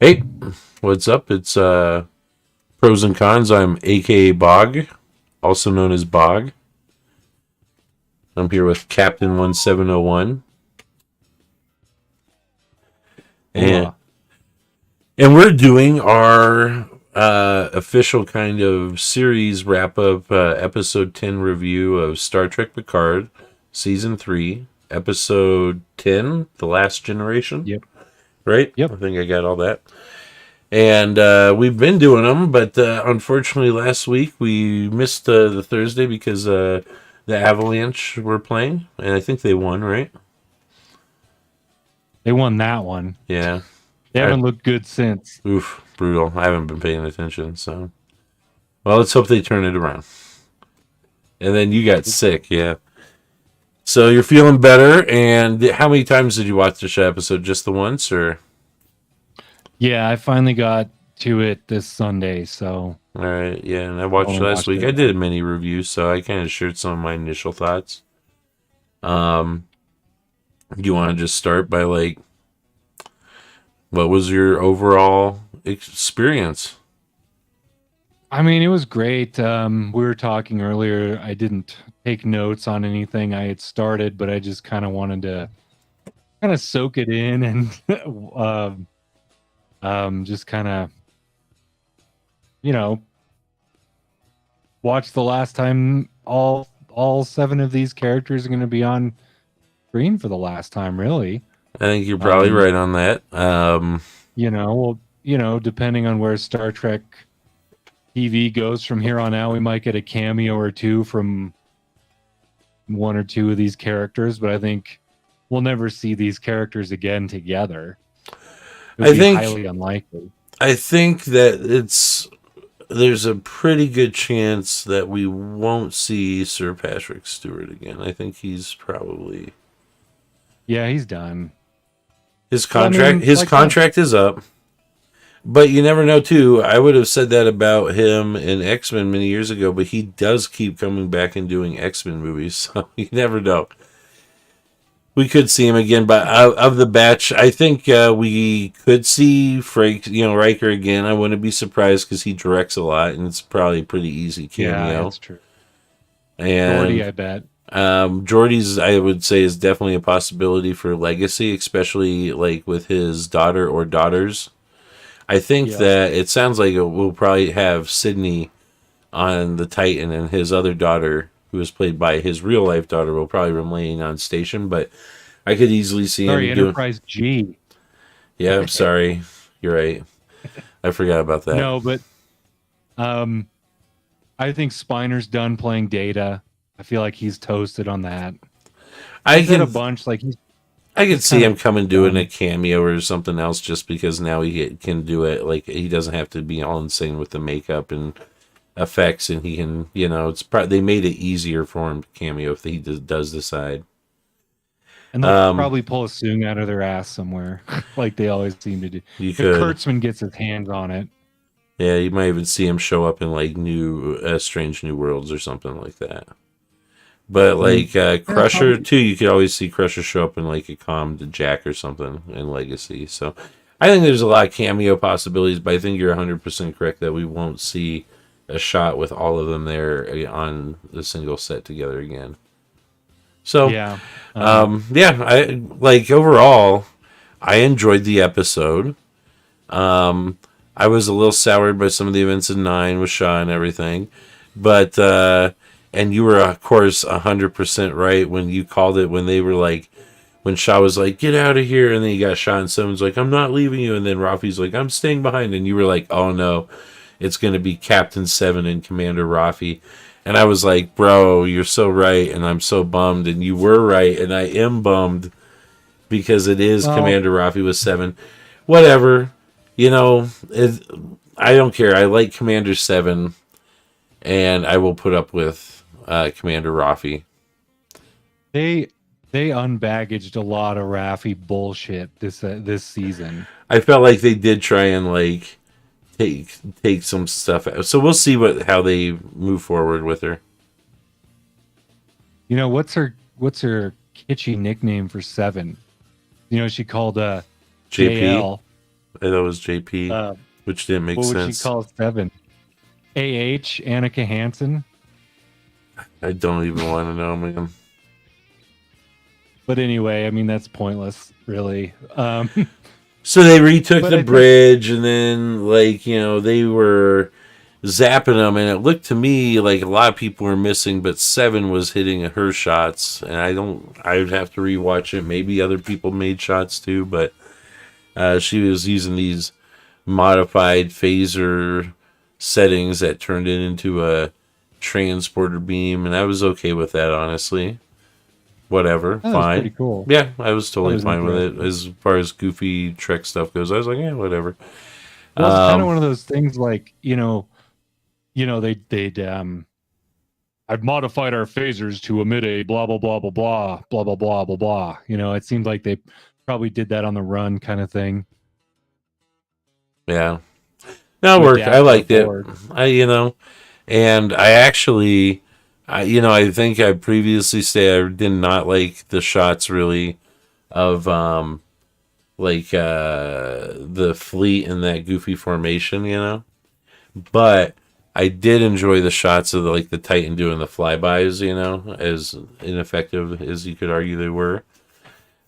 Hey, what's up? It's Pros and Cons. I'm aka Bog, also known as Bog. I'm here with Captain 1701. And Hola. and we're doing our official kind of series wrap up episode 10 review of Star Trek Picard, season 3, episode 10, The Last Generation, Yep. right? Yep. I think I got all that. And we've been doing them, but unfortunately, last week we missed the Thursday because the Avalanche were playing, and I think they won, right? They won that one. Yeah. They I, haven't looked good since. oof, brutal. I haven't been paying attention, so well, let's hope they turn it around. And then you got sick, yeah. So you're feeling better. And how many times did you watch the show episode? Just the once, or Yeah, I finally got to it this Sunday, so all right? Yeah, and I I watched only last watched week. it I did a once. mini review, so I kind of shared some of my initial thoughts. Um, you want to just start by like what was your overall experience? I mean, it was great. We were talking earlier. I didn't take notes on anything I had started, but I just kind of wanted to kind of soak it in and um, just kind of, you know, watch the last time all seven of these characters are going to be on screen for the last time, really. I think you're probably Um, right on that. Depending on where Star Trek TV goes from here on out, we might get a cameo or two from one or two of these characters, but I think we'll never see these characters again together. It would I be think highly unlikely. I think that there's a pretty good chance that we won't see Sir Patrick Stewart again. I think he's probably Yeah, he's done. his But I contract mean, his like that. contract is up. But you never know too. I would have said that about him in X-Men many years ago, but he does keep coming back and doing X-Men movies, so you never know. We could see him again, but of the batch, I think we could see Frank, Riker again. I wouldn't be surprised because he directs a lot, and it's probably a pretty easy Yeah, cameo. it's true. Jordy, And I bet. Geordie's, I would say, is definitely a possibility for legacy, especially like with his daughter or daughters. I think Yeah. that it sounds like we'll probably have Sydney on the Titan, and his other daughter, who is played by his real life daughter, will probably remain on station, but I could easily see Sorry, him doing. Enterprise G. Yeah, I'm sorry. You're right. I forgot about that. No, but um, I think Spiner's done playing Data. I feel like he's toasted on that. I He said a can bunch, like I can he's see kind him of coming doing a done. cameo or something else just because now he can do it. Like he doesn't have to be all insane with the makeup and effects, and he can, they made it easier for him to cameo if he does decide. And they'll Um, probably pull a Soong out of their ass somewhere, like they always seem to do. you If could, Kurtzman gets his hands on it. yeah, you might even see him show up in like new, Strange New Worlds or something like that. But Mm. like Yeah, Crusher probably. too, you could always see Crusher show up in like a com to Jack or something in Legacy. So I think there's a lot of cameo possibilities, but I think you're 100% correct that we won't see a shot with all of them there on the single set together again. So Yeah. yeah, I like overall, I enjoyed the episode. I was a little soured by some of the events in 9 with Shaw and everything, but and you were of course 100% right when you called it when they were like when Shaw was like get out of here, and then you got shot and someone's like I'm not leaving you, and then Rafi's like I'm staying behind, and you were like oh no, it's going to be Captain 7 and Commander Rafi. And I was like, bro, you're so right, and I'm so bummed, and you were right, and I am bummed because it is Well, Commander Rafi with 7. Whatever, you know, it, I don't care. I like Commander 7, and I will put up with Commander Rafi. they they unbaggaged a lot of Raffi bullshit this season. I felt like they did try and like take some stuff out. So we'll see how they move forward with her. You know, what's her kitschy nickname for Seven? You know, she called JP. JL. I thought it was JP, Uh, which didn't make what would she sense. call Seven? Annika Hansen. I don't even want to know, man. But anyway, I mean that's pointless, really. So they retook But the I think bridge, and then they were zapping them, and it looked to me like a lot of people were missing, but Seven was hitting her shots, and I would have to rewatch it. Maybe other people made shots too, but she was using these modified phaser settings that turned it into a transporter beam, and I was okay with that, honestly. Whatever, that was pretty fine. cool. Yeah, I was That totally was fine with it. interesting. As far as goofy Trek stuff goes, I was like, yeah, whatever. Well, it's kind of Um, one of those things, like they'd I've modified our phasers to emit a blah blah blah blah blah blah blah blah blah blah. It seemed like they probably did that on the run, kind of thing, yeah, that to worked. I adapt to the liked it. board. And I actually, I think I previously said I did not like the shots really of the fleet in that goofy formation, but I did enjoy the shots of the Titan doing the flybys, as ineffective as you could argue they were.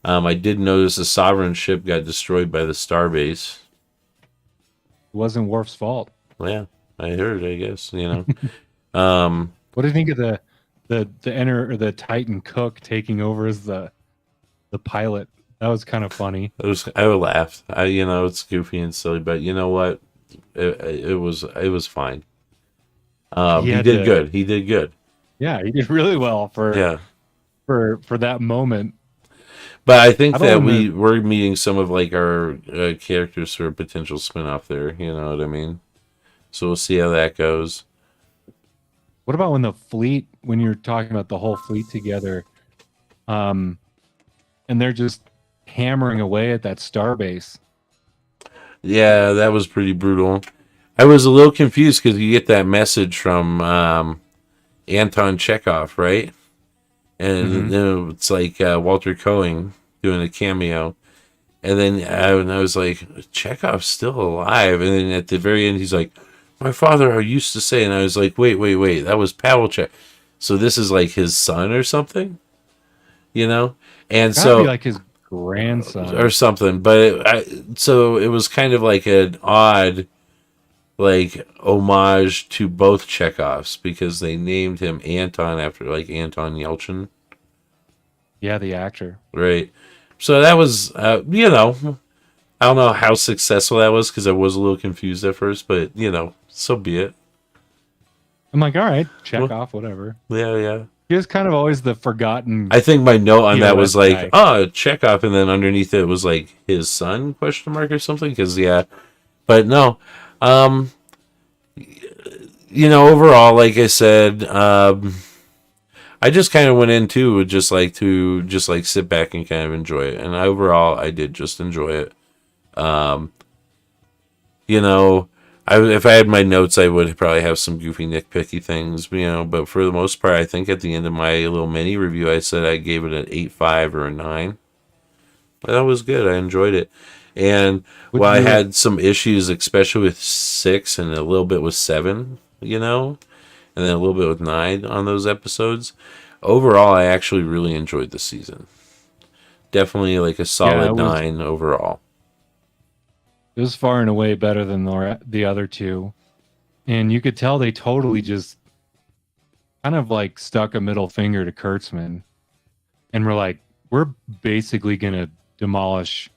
I did notice the Sovereign ship got destroyed by the Starbase. It wasn't Worf's fault. Well, yeah, I heard. I guess. Um, What do you think of the Titan cook taking over as the pilot? That was kind of funny. I would laugh. It's goofy and silly, but you know what? It was fine. He He had did to, good. He did good. yeah, he did really well Yeah. for that moment. But I think How about that when the we're meeting some of our characters for a potential spin-off there. You know what I mean? So we'll see how that goes. what about when the fleet, when you're talking about the whole fleet together, um, and they're just hammering away at that starbase? Yeah, that was pretty brutal. I was a little confused because you get that message from Anton Chekhov, right? And Hmm. then it's like Walter Cohen doing a cameo. And then I was like, Chekhov's still alive. And then at the very end, he's like, my father I used to say. And I was like, wait. That was Pavel Chekhov. So this is like his son or something, you know? And Gotta be so, like his or grandson. something. But so it was kind of like an odd, like, homage to both Chekhovs because they named him Anton after, like, Anton Yelchin, Yeah, the actor. right? So that was, I don't know how successful that was because I was a little confused at first, but so be it. I'm like, all right, check Well, off, whatever. yeah. He was kind of always the forgotten I think my note on that was POS like, guy. oh, Chekhov, and then underneath it was like his son question mark or something. Because but no, um, overall, like I said, I just kind of went into it just like to just like sit back and kind of enjoy it, and overall, I did just enjoy it. Um, you know, if I had my notes, I would probably have some goofy, nitpicky things, but for the most part, I think at the end of my little mini review, I said I gave it an 8.5 or a 9. But that was good. I enjoyed it. And Would while I you? had some issues, especially with 6 and a little bit with 7, and then a little bit with 9 on those episodes, overall, I actually really enjoyed the season. Definitely like a Yeah, solid 9 overall. it was far and away better than the other two, and you could tell they totally just kind of like stuck a middle finger to Kurtzman, and we're like, we're basically gonna demolish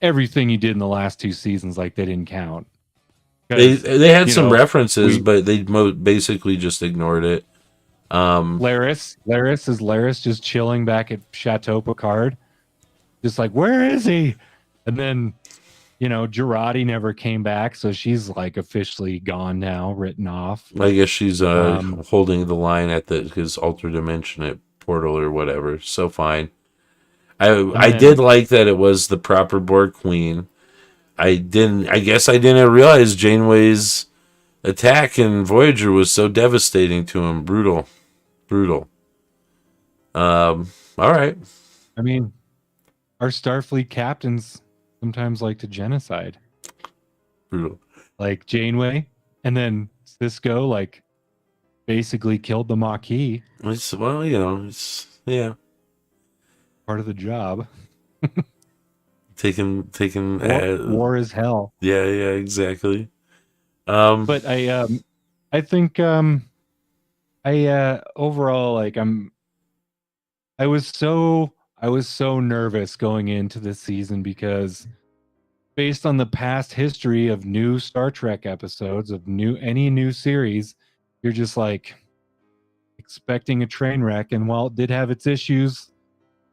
everything you did in the last two seasons. Like they didn't count They because they had some references, we but they basically just ignored it. Laris is Laris just chilling back at Chateau Picard, just like, where is he? And then Girardi never came back, so she's like officially gone now, written off. I guess she's Um, holding the line at his alter dimension at portal or whatever. So fine. I and I did then like that it was the proper Borg Queen. I guess I didn't realize Janeway's attack in Voyager was so devastating to him. Brutal. All right. I mean, our Starfleet captains sometimes like to genocide, Brutal. like Janeway, and then Cisco like basically killed the Maquis. Well, yeah, Part of the job. taking. War is hell. Yeah, exactly. But I think I overall like I was so nervous going into this season because based on the past history of new Star Trek episodes of any new series, you're just like expecting a train wreck. And while it did have its issues,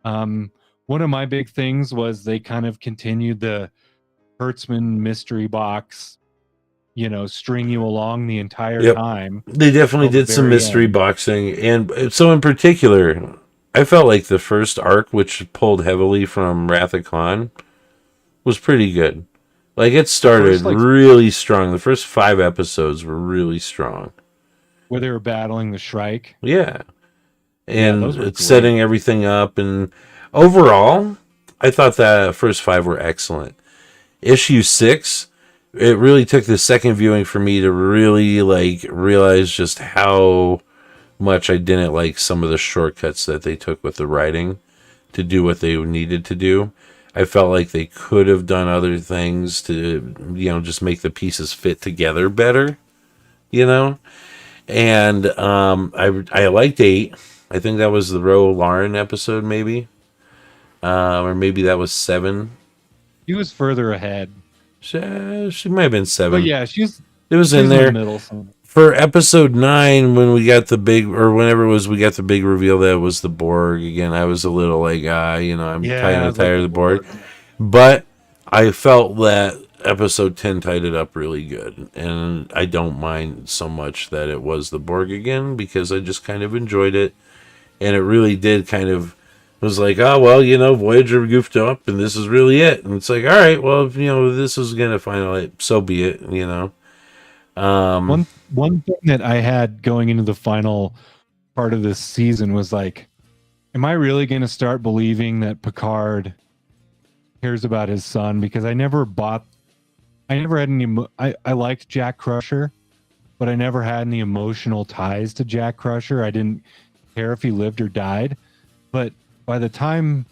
one of my big things was they kind of continued the Hertzman mystery box, string you along the entire Yep. time. They definitely till the did some very mystery end. boxing, and so in particular, I felt like the first arc, which pulled heavily from Wrath of Khan, was pretty good. Like it started First, like really strong. The first 5 episodes were really strong. where they were battling the Shrike. Yeah, Yeah, and those were it's great. setting everything up. And overall, I thought that first 5 were excellent. Issue 6, it really took the second viewing for me to really like realize just how much I didn't like some of the shortcuts that they took with the writing to do what they needed to do. I felt like they could have done other things to, just make the pieces fit together better, you know? And I liked 8. I think that was the Ro Lauren episode, maybe. Or maybe that was 7. He was further ahead. She might have been But 7. yeah, It was in she's in the there. middle somewhere. For episode 9, when we got the big, or whenever it was, we got the big reveal that it was the Borg again. I was a little like, I'm kind I of was like tired of the the Borg, Borg. but I felt that episode 10 tied it up really good, and I don't mind so much that it was the Borg again because I just kind of enjoyed it, and it really did kind of was like, oh well, Voyager goofed up, and this is really it, and it's like, all right, well, this is gonna finally, so be it. One thing that I had going into the final part of this season was like, am I really going to start believing that Picard cares about his son? Because I never had any. I liked Jack Crusher, but I never had any emotional ties to Jack Crusher. I didn't care if he lived or died. But by the time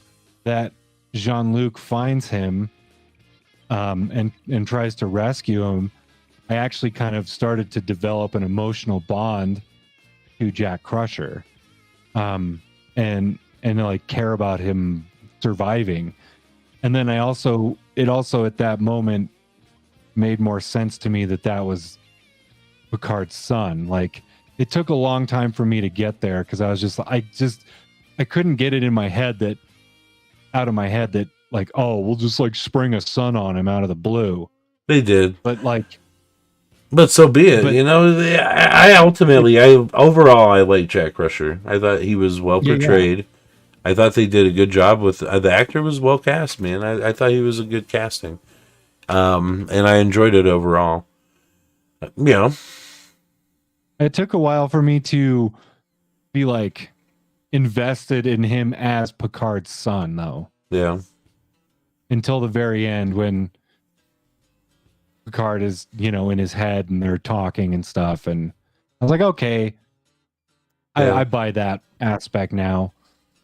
that Jean-Luc finds him, and tries to rescue him, I actually kind of started to develop an emotional bond to Jack Crusher, and like care about him surviving. And then it also at that moment made more sense to me that was Picard's son. Like it took a long time for me to get there because I was I couldn't get it out of my head that like, oh, we'll just like spring a son on him out of the blue. They did. But so be it. but Overall, I like Jack Crusher. I thought he was well portrayed. Yeah. I thought they did a good job with the actor was well cast, man. I thought he was a good casting. And I enjoyed it overall. It took a while for me to be like invested in him as Picard's son, though. Yeah. Until the very end when Picard is, in his head and they're talking and stuff. And I was like, okay, yeah. I buy that aspect now.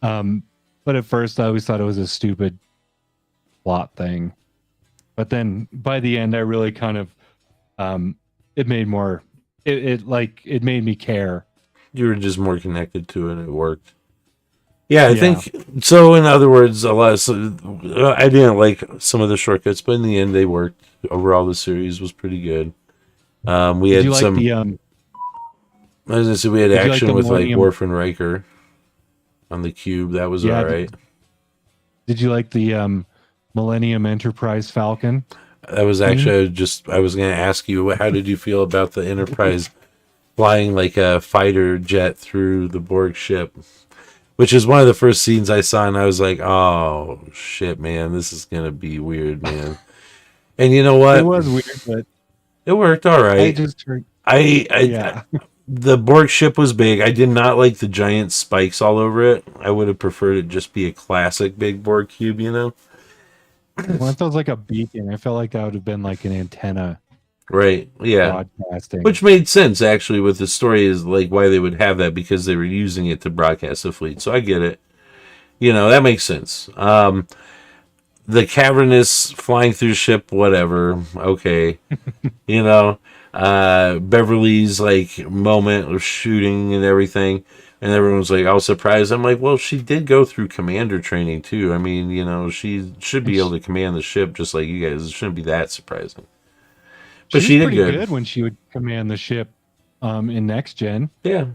But at first I always thought it was a stupid plot thing. But then by the end, I really kind of, it made me care. You were just more connected to it and it worked. Yeah, I think so. In other words, I didn't like some of the shortcuts, but in the end, they worked. Overall, the series was pretty good. We had some. I was gonna say we had action with like Worf and Riker on the cube. That was all right. Did you like the Millennium Enterprise Falcon? That was actually I was going to ask you, how did you feel about the Enterprise flying like a fighter jet through the Borg ship? Which is one of the first scenes I saw, and I was like, "Oh shit, man, this is gonna be weird, man." And you know what? It was weird, but it worked all right. The Borg ship was big. I did not like the giant spikes all over it. I would have preferred it just be a classic big Borg cube, Well, that was like a beacon. I felt like that would have been like an antenna Right. Yeah. broadcasting. Which made sense actually with the story is like why they would have that because they were using it to broadcast the fleet. So I get it. That makes sense. The cavernous flying through ship, whatever. Okay. you know, Beverly's like moment of shooting and everything. And everyone's like, all surprised. I'm like, well, she did go through commander training too. I mean, she should And be able to command the ship just like you guys. It shouldn't be that surprising. But she was she did pretty good. good when she would command the ship in Next Gen. Yeah.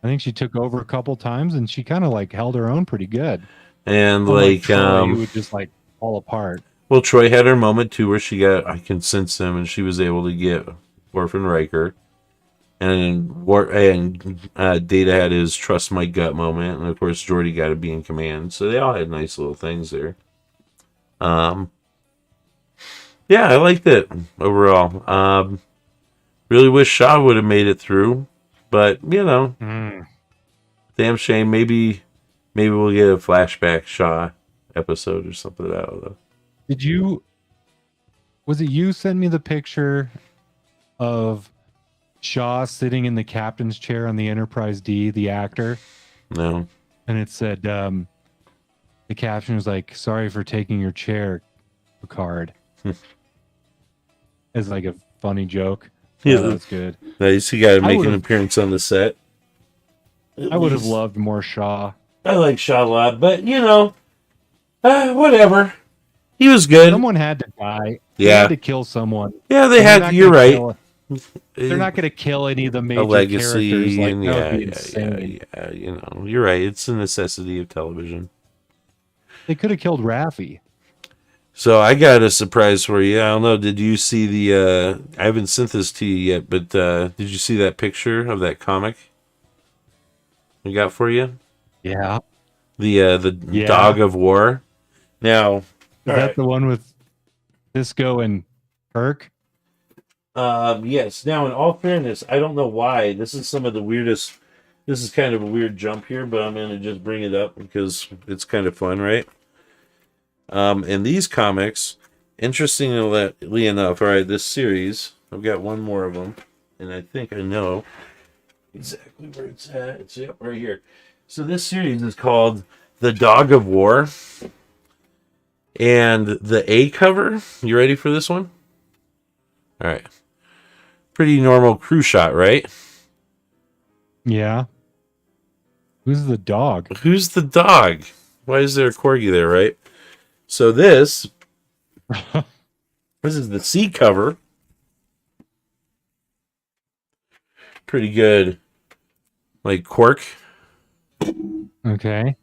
I think she took over a couple times and she kind of like held her own pretty good. And Unlike like, Troy, who would just like fall apart. well, Troy had her moment too where I can sense him and she was able to get Worf and Riker. And Data had his trust my gut moment, and of course Geordi got to be in command. So they all had nice little things there. Yeah, I liked it overall. Really wish Shaw would have made it through, but damn shame. Maybe we'll get a flashback Shaw episode or something. I don't know. Was it you sent me the picture of Shaw sitting in the captain's chair on the Enterprise D, the actor? No. And it said, the caption was like, "Sorry for taking your chair, Picard." As like a funny joke. Yeah, that's good. Nice. You got to make an appearance on the set. I would have loved more Shaw. I like Shaw a lot, but whatever. He was good. Someone had to die. Yeah. They had to kill someone. Yeah, they had. You're right. They're not going to kill any of the major legacy characters. Like, and that would be insane. You're right. It's a necessity of television. They could have killed Raffi. So I got a surprise for you. I don't know. Did you see the? I haven't sent this to you yet, but did you see that picture of that comic? I got for you. Yeah. The Dog of War. Now, is that the one with Cisco and Kirk? Yes. Now, in all fairness, I don't know why. This is some of the weirdest. This is kind of a weird jump here, but I'm going to just bring it up because it's kind of fun, right? In these comics, interestingly enough, all right, this series, I've got one more of them, and I think I know exactly where it's at. It's right here. So this series is called The Dog of War, and the A cover, you ready for this one? All right. Pretty normal crew shot, right? Yeah. Who's the dog? Who's the dog? Why is there a corgi there, right? So this is the C cover. Pretty good. Like Quark. Okay.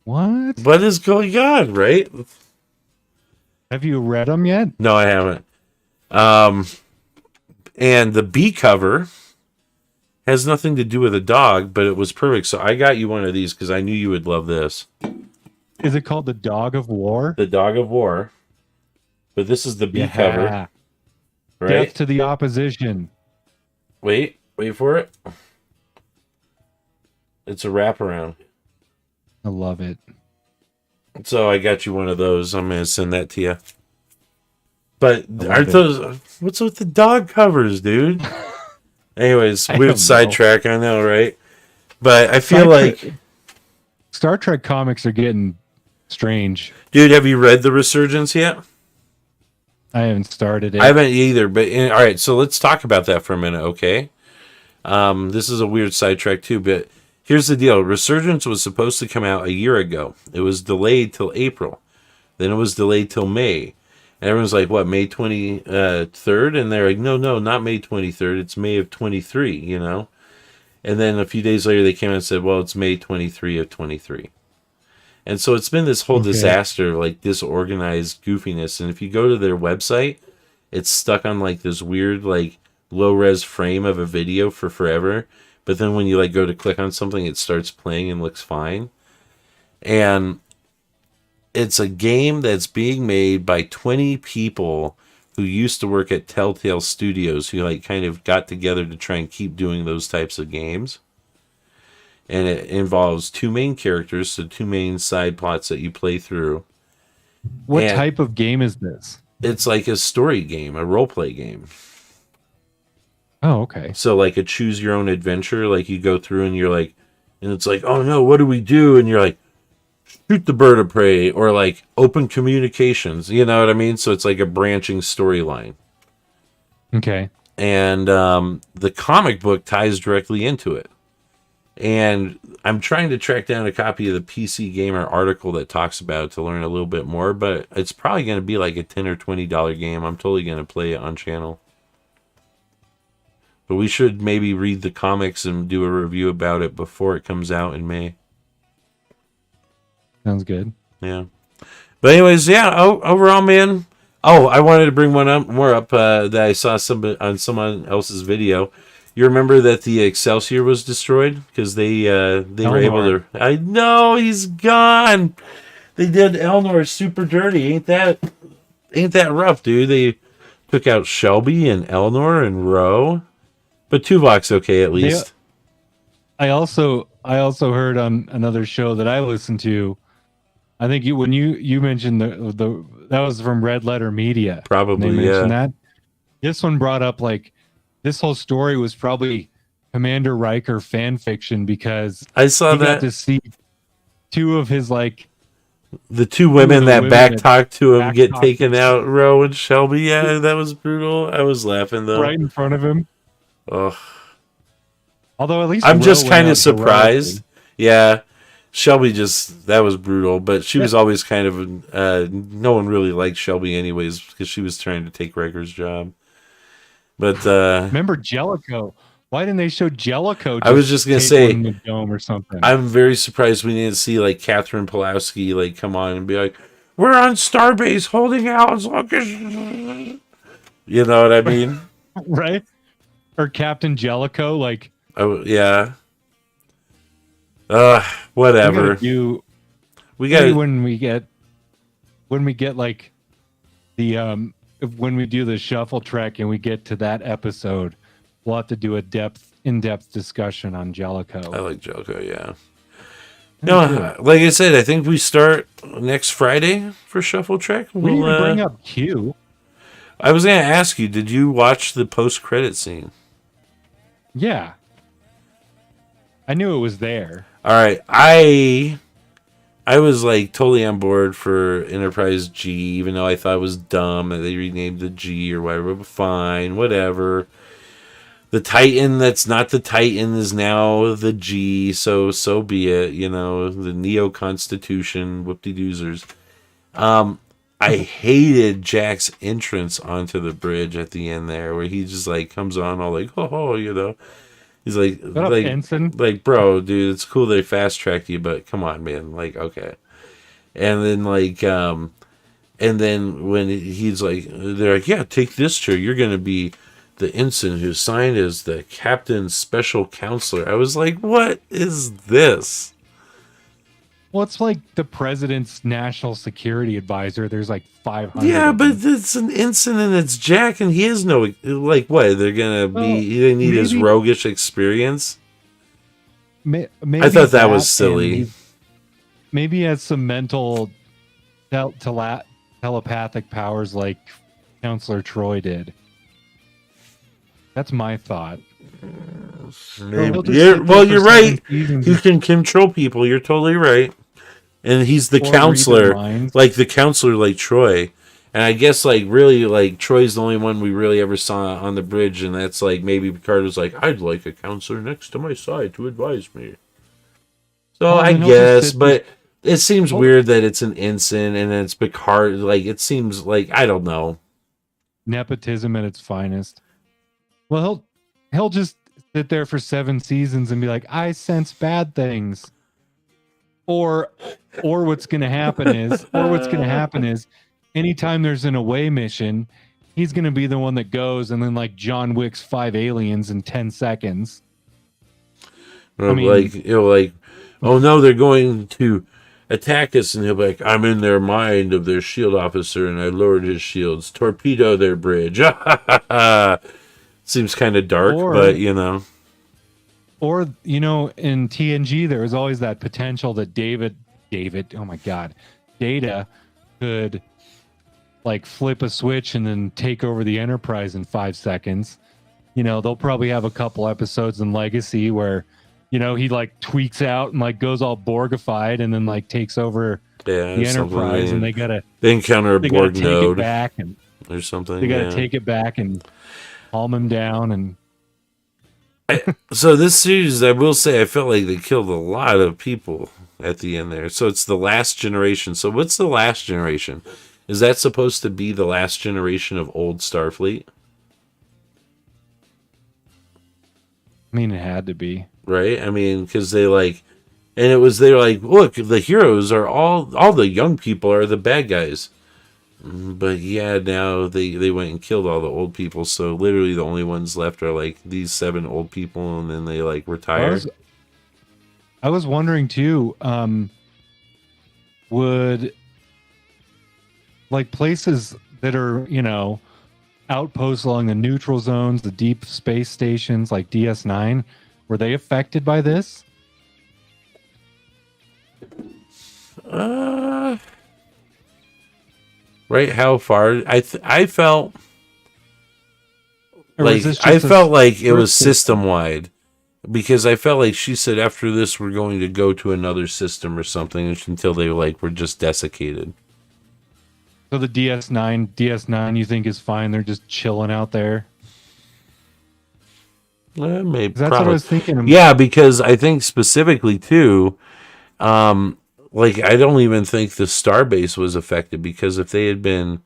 What? What is going on, right? Have you read them yet? No, I haven't. And the B cover has nothing to do with a dog, but it was perfect. So I got you one of these because I knew you would love this. Is it called The Dog of War? The Dog of War. But this is the B cover. Right? Death to the opposition. Wait for it. It's a wraparound. I love it. So I got you one of those. I'm going to send that to you. But aren't those... What's with the dog covers, dude? Anyways, weird sidetrack, I know, right? But I feel like... Star Trek comics are getting strange. Dude, have you read The Resurgence yet? I haven't started it. I haven't either, but all right, so let's talk about that for a minute, okay? This is a weird sidetrack too, but here's the deal. Resurgence was supposed to come out a year ago. It was delayed till April. Then it was delayed till May. And everyone's like, what, May 23rd? And they're like, no, not May 23rd. It's May of 23, you know? And then a few days later, they came out and said, well, it's May 23 of 23. And so it's been this whole disaster, like disorganized goofiness. And if you go to their website, it's stuck on like this weird, like low-res frame of a video for forever. But then when you like go to click on something, it starts playing and looks fine. And it's a game that's being made by 20 people who used to work at Telltale Studios, who like kind of got together to try and keep doing those types of games. And it involves two main characters, so two main side plots that you play through. What And type of game is this? it's like a story game, a role play game. Oh, okay. So like a choose your own adventure, like you go through and you're like, and it's like, oh no, what do we do? And you're like, shoot the bird of prey, or like open communications. You know what I mean? So it's like a branching storyline. Okay. And the comic book ties directly into it. And I'm trying to track down a copy of the PC Gamer article that talks about it to learn a little bit more, but it's probably going to be like a $10 or $20 game. I'm totally going to play it on channel. But we should maybe read the comics and do a review about it before it comes out in May. Sounds good. Yeah. But anyways, yeah, overall, man. Oh, I wanted to bring one up that I saw on someone else's video. You remember that the Excelsior was destroyed because they were able to. I know he's gone. They did Elnor super dirty. Ain't that rough, dude? They took out Shelby and Elnor and Roe, but Tuvok's okay at least. I also heard on another show that I listened to. I think when you mentioned the that was from Red Letter Media. Probably, they mentioned that. This one brought up like this whole story was probably Commander Riker fan fiction because I saw that got to see two of his like the two women that back talked to him get taken out. Roe and Shelby. Yeah, that was brutal. I was laughing though. Right in front of him. Oh. Although at least I'm just kind of surprised. Yeah. Shelby that was brutal, but she was always kind of, no one really liked Shelby anyways because she was trying to take Riker's job. But, remember Jellicoe? Why didn't they show Jellicoe? I was just going to say, in the dome or something. I'm very surprised we didn't see like Catherine Pulowski like come on and be like, we're on Starbase holding out as long as, you know what I mean? Right? Or Captain Jellicoe, like, oh, yeah. Whatever. We got when we get like the when we do the shuffle track and we get to that episode, we'll have to do a in-depth discussion on Jellicoe. I like Jellicoe, yeah. No, like I said, I think we start next Friday for Shuffle Track. We need to bring up Q. I was going to ask you, did you watch the post-credit scene? Yeah. I knew it was there. All right, I was like totally on board for Enterprise G, even though I thought it was dumb that they renamed the G or whatever. But fine, whatever. The Titan that's not the Titan is now the G, so be it. You know, the Neo Constitution, whoop-de-doozers. I hated Jack's entrance onto the bridge at the end there, where he just like comes on all like, oh, you know. He's like, like, bro, dude, it's cool they fast tracked you, but come on, man, like, okay. And then like, and then when he's like, they're like, yeah, take this chair. You're gonna be the ensign who's signed as the captain's special counselor. I was like, what is this? Well, it's like the president's national security advisor. There's like 500. Yeah, but it's an ensign and it's Jack, and he has no, like, what? They're gonna they need his roguish experience. Maybe I thought that was silly. Maybe he has some mental telepathic powers like Counselor Troy did. That's my thought. You're right. He can control people. You're totally right. And he's the counselor, like the counselor, like Troy. And I guess, like, really, like, Troy's the only one we really ever saw on the bridge. And that's, like, maybe Picard was like, I'd like a counselor next to my side to advise me. So I guess, but it seems weird that it's an ensign and it's Picard. Like, it seems like, I don't know. Nepotism at its finest. Well, he'll just sit there for 7 seasons and be like, I sense bad things. Or what's going to happen is anytime there's an away mission, he's going to be the one that goes and then like John Wick's 5 aliens in 10 seconds. Or like, oh no, they're going to attack us, and he'll be like, I'm in their mind of their shield officer and I lowered his shields. Torpedo their bridge. Seems kind of dark, but you know. Or, you know, in TNG, there was always that potential that Data could like flip a switch and then take over the Enterprise in 5 seconds. You know, they'll probably have a couple episodes in Legacy where, you know, he like tweaks out and like goes all Borgified and then like takes over the Enterprise, and they encounter a Borg take node it back and or something. They gotta take it back and calm him down. And so this series, I will say, I felt like they killed a lot of people at the end there. So it's the last generation. So what's the last generation? Is that supposed to be the last generation of old Starfleet? I mean, it had to be. Right? I mean, because they're like, look, the heroes are all the young people are the bad guys. But yeah, now they went and killed all the old people. So literally the only ones left are like these 7 old people, and then they like retire. I was wondering too, would like places that are, you know, outposts along the neutral zones, the deep space stations like DS9, were they affected by this? Right? How far? I felt Or like it was system wide, because I felt like she said after this we're going to go to another system or something until they like were just desiccated. So the DS9 you think is fine? They're just chilling out there. Maybe that's what I was thinking. Yeah, because I think specifically too, like I don't even think the starbase was affected, because if they had been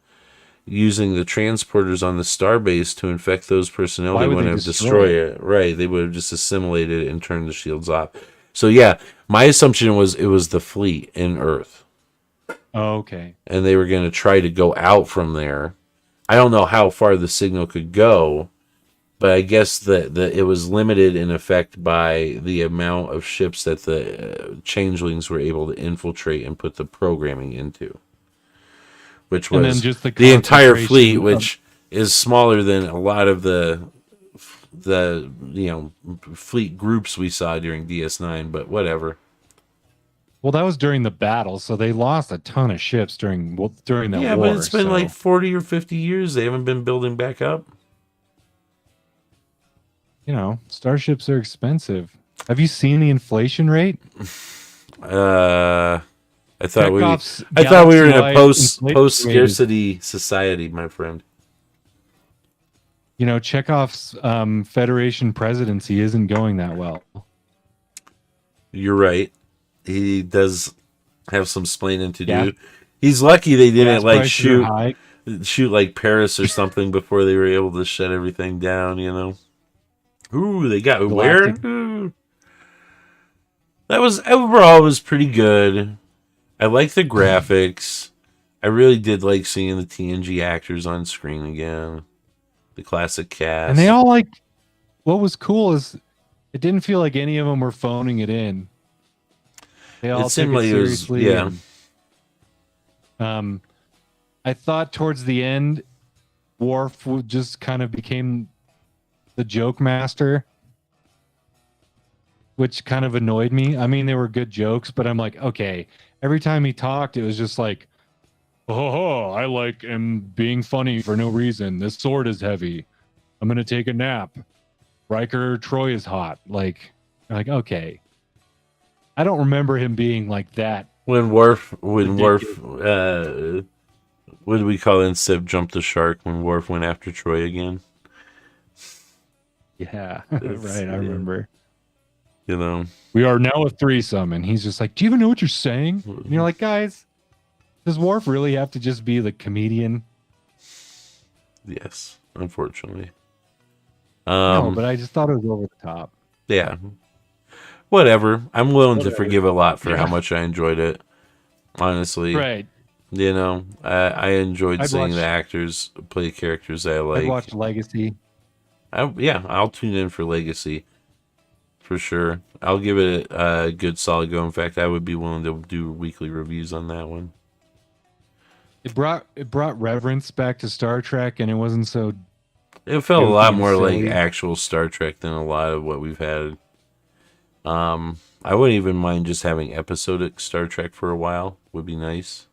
using the transporters on the starbase to infect those personnel, they wouldn't have destroyed it. Right, they would have just assimilated it and turned the shields off. So yeah, my assumption was it was the fleet in Earth. Oh, okay. And they were going to try to go out from there. I don't know how far the signal could go, but I guess that it was limited in effect by the amount of ships that the changelings were able to infiltrate and put the programming into, which was then just the entire fleet, which is smaller than a lot of the fleet groups we saw during DS9. But whatever. Well, that was during the battle, so they lost a ton of ships during that war. Yeah, but it's been like 40 or 50 years. They haven't been building back up. You know, starships are expensive. Have you seen the inflation rate? I thought we were in a post scarcity society, my friend. You know, Chekhov's Federation presidency isn't going that well. You're right. He does have some splaining to do. He's lucky they didn't like shoot like Paris or something before they were able to shut everything down, you know. Ooh, they got where? Ooh. That was overall was pretty good. I like the graphics. I really did like seeing the TNG actors on screen again. The classic cast. And they all like, what was cool is it didn't feel like any of them were phoning it in. They all took it seriously. Yeah. I thought towards the end, Worf just kind of became the joke master, which kind of annoyed me. I mean, they were good jokes, but I'm like, okay. Every time he talked, it was just like, oh, I like him being funny for no reason. This sword is heavy. I'm gonna take a nap. Riker Troy is hot. Like, okay. I don't remember him being like that. When Worf, what did we call it? Sib jumped the shark when Worf went after Troy again. Yeah, right. I remember. You know, we are now a threesome, and he's just like, "Do you even know what you're saying?" And you're like, "Guys, does Worf really have to just be the comedian?" Yes, unfortunately. No, but I just thought it was over the top. Yeah. Whatever. I'm willing to forgive a lot for how much I enjoyed it. Honestly. Right. You know, I enjoyed seeing the actors play characters I like. I watched Legacy. I'll tune in for Legacy. For sure. I'll give it a good solid go. In fact, I would be willing to do weekly reviews on that one. It brought reverence back to Star Trek, and it wasn't so... It felt a lot more like actual Star Trek than a lot of what we've had. I wouldn't even mind just having episodic Star Trek for a while. Would be nice.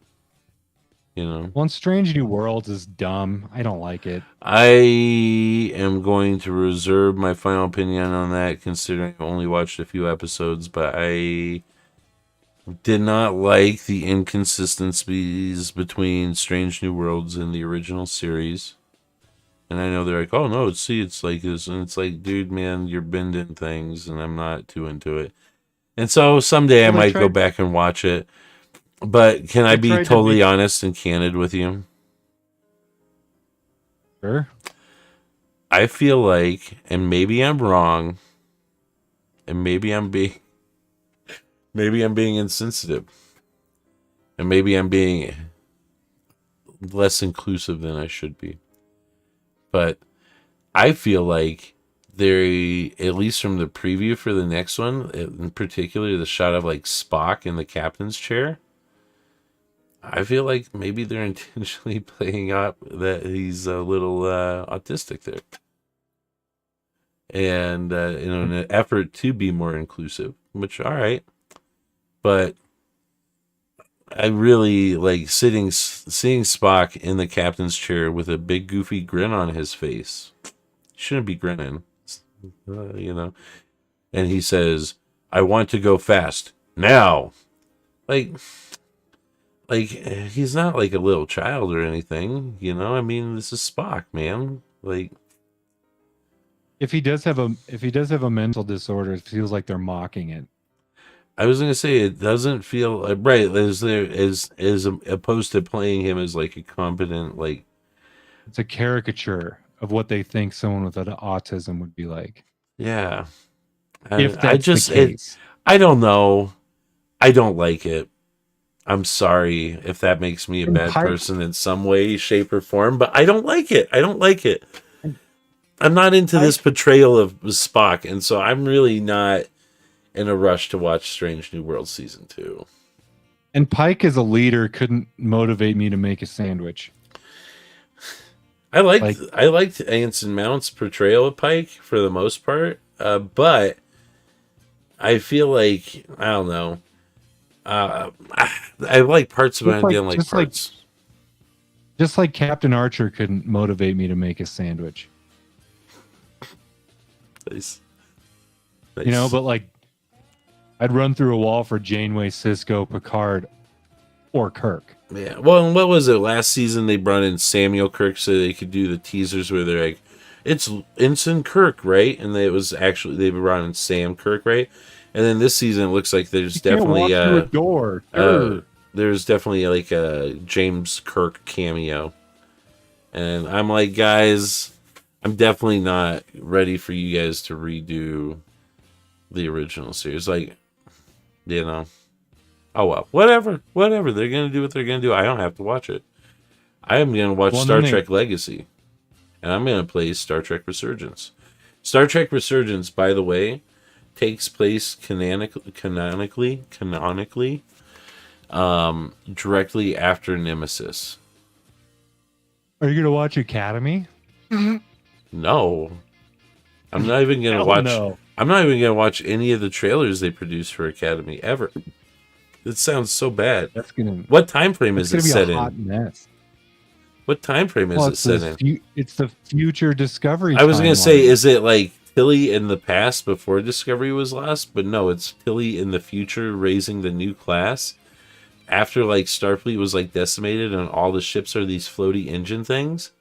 You know, Well, Strange New Worlds is dumb. I don't like it. I am going to reserve my final opinion on that, considering I only watched a few episodes. But I did not like the inconsistencies between Strange New Worlds and the original series. And I know they're like, oh no, it's like this, and it's like, dude, man, you're bending things, and I'm not too into it. And so someday I Well, might go back and watch it. But can I they be tried to totally make honest and candid with you? sure. I feel like, and maybe I'm wrong, and maybe I'm being insensitive, and maybe I'm being less inclusive than I should be. But I feel like they, at least from the preview for the next one, in particular the shot of like Spock in the captain's chair, I feel like maybe they're intentionally playing up that he's a little autistic there, and in an effort to be more inclusive. Which, all right, but I really like seeing Spock in the captain's chair with a big goofy grin on his face. He shouldn't be grinning, you know. And he says, "I want to go fast now." Like, he's not like a little child or anything, you know. I mean, this is Spock, man. Like, If he does have a mental disorder, it feels like they're mocking it. I was gonna say, it doesn't feel right as opposed to playing him as like a competent, like, It's a caricature of what they think someone with autism would be like. yeah. If I that's the just case. I don't know. I don't like it. I'm sorry if that makes me a And bad person in some way, shape, or form, but I don't like it. I don't like it. I'm not into this portrayal of Spock, and so I'm really not in a rush to watch Strange New World Season 2. And Pike as a leader couldn't motivate me to make a sandwich. I liked Anson Mount's portrayal of Pike for the most part, but I feel like, I don't know. I like parts of it. I didn't like parts. Just like Captain Archer couldn't motivate me to make a sandwich. Nice. You know, but like, I'd run through a wall for Janeway, Cisco, Picard, or Kirk. Yeah. Well, and what was it? Last season they brought in Samuel Kirk so they could do the teasers where they're like, it's Ensign Kirk, right? And they brought in Sam Kirk, right? And then this season it looks like there's definitely a door. There's definitely like a James Kirk cameo. And I'm like, guys, I'm definitely not ready for you guys to redo the original series. Like, you know, oh well, whatever. They're gonna do what they're gonna do. I don't have to watch it. I am gonna watch Star Trek Legacy, and I'm gonna play Star Trek Resurgence. Star Trek Resurgence, by the way, takes place canonically, directly after Nemesis. Are you gonna watch Academy? No, I'm not even gonna watch. No. I'm not even gonna watch any of the trailers they produce for Academy ever. It sounds so bad. What time frame is it set in? Mess. What time frame is it set in? It's the future Discovery. I was gonna say, is it like Tilly in the past before Discovery was lost? But no, it's Tilly in the future raising the new class after like Starfleet was like decimated and all the ships are these floaty engine things.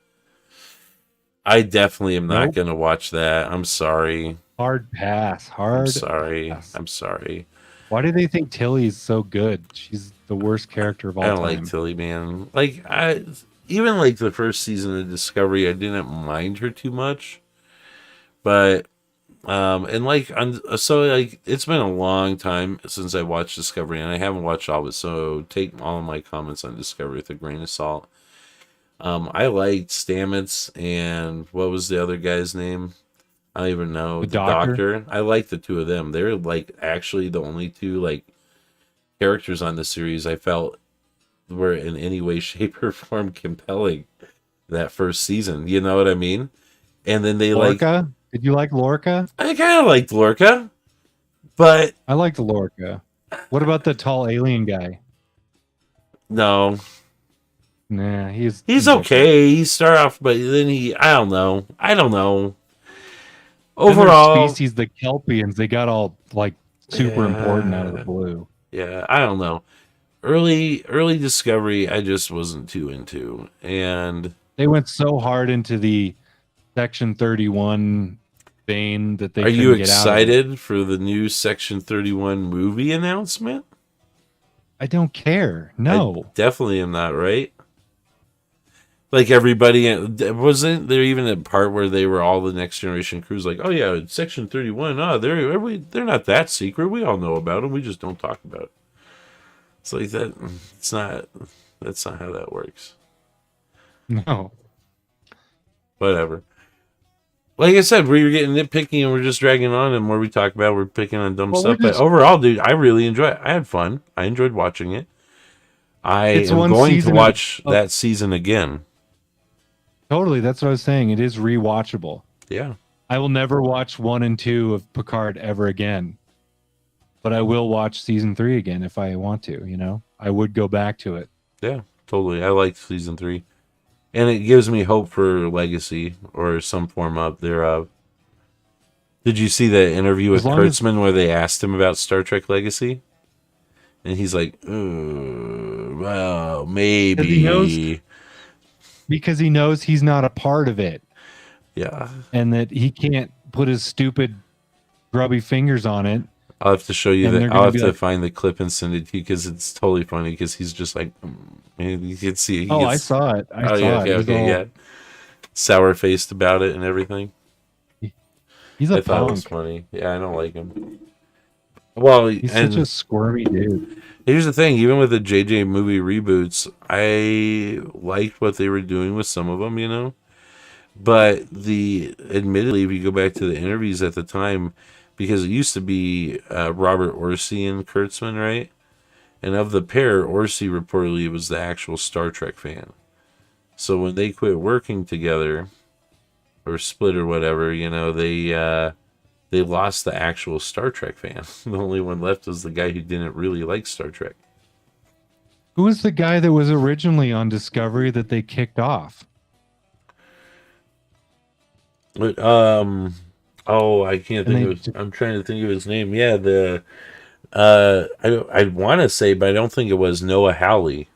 I definitely am not gonna watch that. I'm sorry. Hard pass. I'm sorry. Why do they think Tilly is so good? She's the worst character of all time. I don't like Tilly, man. Like, even like the first season of Discovery, I didn't mind her too much. But and like so like it's been a long time since I watched Discovery, and I haven't watched all of it, so take all of my comments on Discovery with a grain of salt. I liked Stamets and what was the other guy's name? I don't even know. The doctor. I like the two of them. They're like actually the only two like characters on the series I felt were in any way, shape, or form compelling that first season. You know what I mean? And then they Lorca? Did you like Lorca? I kind of liked Lorca, but I liked Lorca. What about the tall alien guy? No. Nah, He's different. okay. He started off, but then I don't know. Then their Overall, species, the Kelpians, they got all like super important out of the yeah, blue. yeah, I don't know. Early Discovery, I just wasn't too into, and They went so hard into the Section 31 vein that they are you couldn't get out of it. excited for the new Section 31 movie announcement? I don't care. I No. definitely am not, right? Like everybody, wasn't there even a part where they were all the Next Generation crews like, oh yeah, Section 31, they're not that secret. We all know about them. We just don't talk about it. It's like that. That's not how that works. No. Whatever. Like I said, we were getting nitpicky and we're just dragging on. And more we talk about, we're picking on dumb Well, stuff. But overall, dude, I really enjoy it. I had fun. I enjoyed watching it. I it's am one going to season watch of that season again. totally. That's what I was saying. It is rewatchable. Yeah. I will never watch 1 and 2 of Picard ever again. But I will watch season 3 again if I want to, you know? I would go back to it. Yeah, totally. I liked season 3. And it gives me hope for Legacy or some form up thereof. Did you see the interview with Kurtzman where they asked him about Star Trek Legacy? And he's like, well, maybe. Because he knows he's not a part of it. Yeah. And that he can't put his stupid grubby fingers on it. I'll have to show you that. I'll have to find the clip and send it to you because it's totally funny because he's just like, you can see. I saw it. I saw it. Okay, yeah. Sour faced about it and everything. He's a I thought it was funny. Yeah, I don't like him. Well, he's such a squirmy dude. Here's the thing: even with the JJ movie reboots, I liked what they were doing with some of them, you know. But admittedly, if you go back to the interviews at the time, because it used to be Robert Orci and Kurtzman, right? And of the pair, Orci reportedly was the actual Star Trek fan. So when they quit working together, or split or whatever, you know, they lost the actual Star Trek fan. The only one left was the guy who didn't really like Star Trek. Who was the guy that was originally on Discovery that they kicked off? But, I can't think I'm trying to think of his name. Yeah, I want to say, but I don't think it was Noah Hawley.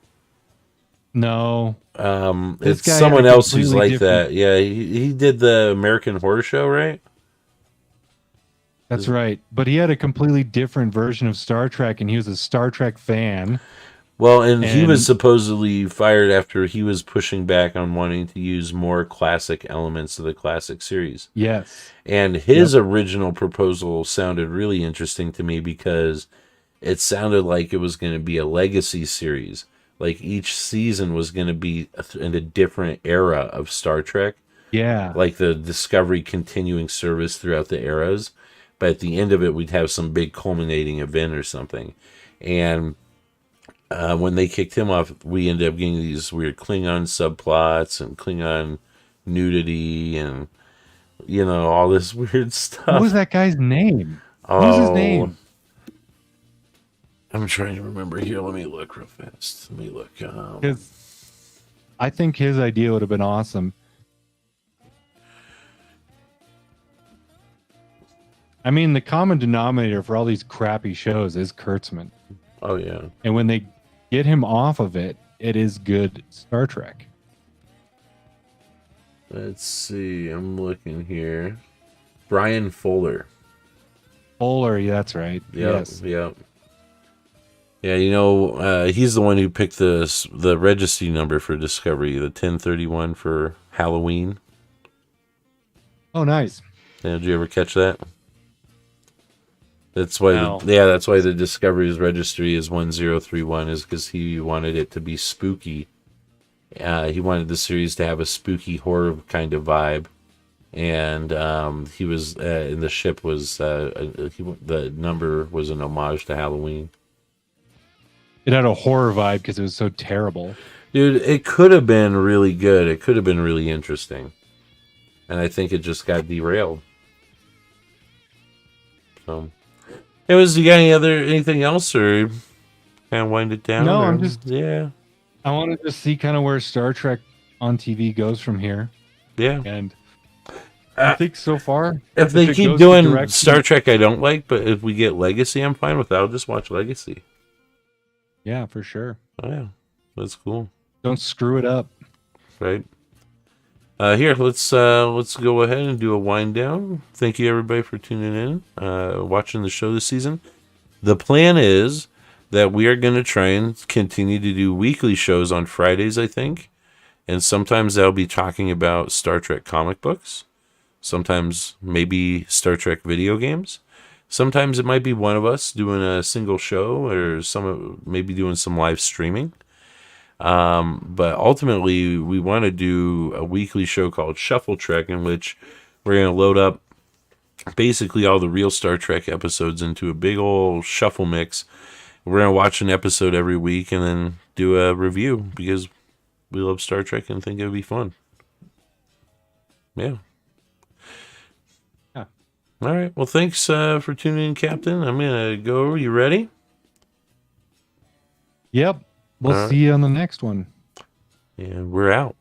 No. It's someone else who's like that. Yeah, he did the American Horror Show, right? That's right. But he had a completely different version of Star Trek, and he was a Star Trek fan. Well, and he was supposedly fired after he was pushing back on wanting to use more classic elements of the classic series. Yes. And his original proposal sounded really interesting to me because it sounded like it was going to be a legacy series. Like each season was going to be in a different era of Star Trek. Yeah. Like the Discovery continuing service throughout the eras. But at the end of it, we'd have some big culminating event or something. And when they kicked him off, we ended up getting these weird Klingon subplots and Klingon nudity and, you know, all this weird stuff. What was that guy's name? What was his name? I'm trying to remember here. Let me look real fast. Let me look. I think his idea would have been awesome. I mean, the common denominator for all these crappy shows is Kurtzman. Oh, yeah. And when they get him off of it, it is good Star Trek. Let's see. I'm looking here. Brian Fuller. Yeah, that's right. Yep, yes. Yep. Yeah, you know, he's the one who picked the registry number for Discovery, the 1031 for Halloween. Oh, nice. Yeah, did you ever catch that? That's why. That's why the Discovery's registry is 1031, is because he wanted it to be spooky. He wanted the series to have a spooky horror kind of vibe, and he was and the ship was the number was an homage to Halloween. It had a horror vibe because it was so terrible. Dude, it could have been really good. It could have been really interesting, and I think it just got derailed. So. You got anything else, or kind of wind it down? No, or? I'm just I want to just see kind of where Star Trek on TV goes from here. Yeah. And I think so far, If they it keep goes the doing direction- Star Trek, I don't like, but if we get Legacy, I'm fine with that. I'll just watch Legacy. Yeah, for sure. Oh, yeah. That's cool. Don't screw it up. Right. Here, let's go ahead and do a wind down. Thank you everybody for tuning in, watching the show this season. The plan is that we are going to try and continue to do weekly shows on Fridays, I think, and sometimes I'll be talking about Star Trek comic books. Sometimes maybe Star Trek video games. Sometimes it might be one of us doing a single show, or maybe doing some live streaming. But ultimately, we want to do a weekly show called Shuffle Trek, in which we're going to load up basically all the real Star Trek episodes into a big old shuffle mix. We're going to watch an episode every week and then do a review because we love Star Trek and think it would be fun. Yeah. Yeah. All right. Well, thanks for tuning in, Captain. I'm going to go. You ready? Yep. We'll see you on the next one. And we're out.